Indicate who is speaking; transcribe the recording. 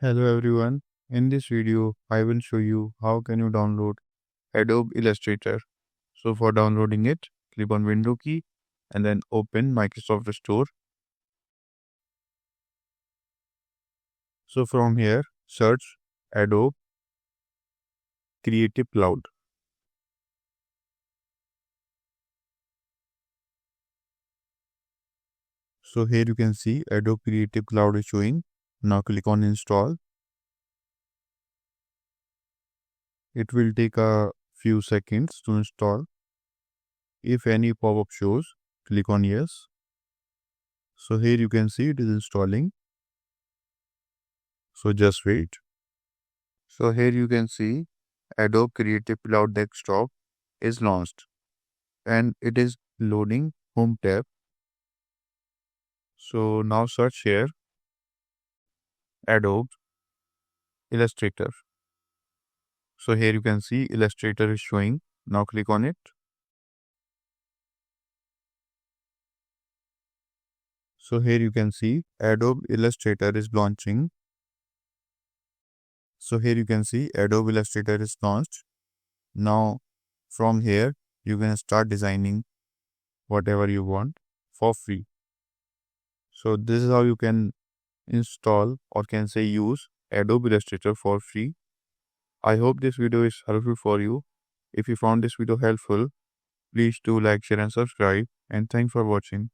Speaker 1: Hello everyone. In this video, I will show you how can you download Adobe Illustrator. So for downloading it, click on Window key and then open Microsoft Store. So from here, search Adobe Creative Cloud. So here you can see Adobe Creative Cloud is showing. Now click on Install. It will take a few seconds to install. If any pop-up shows, click on Yes. So here you can see it is installing. So just wait. So here you can see Adobe Creative Cloud Desktop is launched and it is loading Home tab. So now search here Adobe Illustrator. So here you can see Illustrator is showing. Now click on it. So here you can see Adobe Illustrator is launching. So here you can see Adobe Illustrator is launched. Now from here you can start designing whatever you want for free. So this is how you can install or can say use Adobe Illustrator for free. I hope this video is helpful for you. If you found this video helpful, please do like, share and subscribe, and thanks for watching.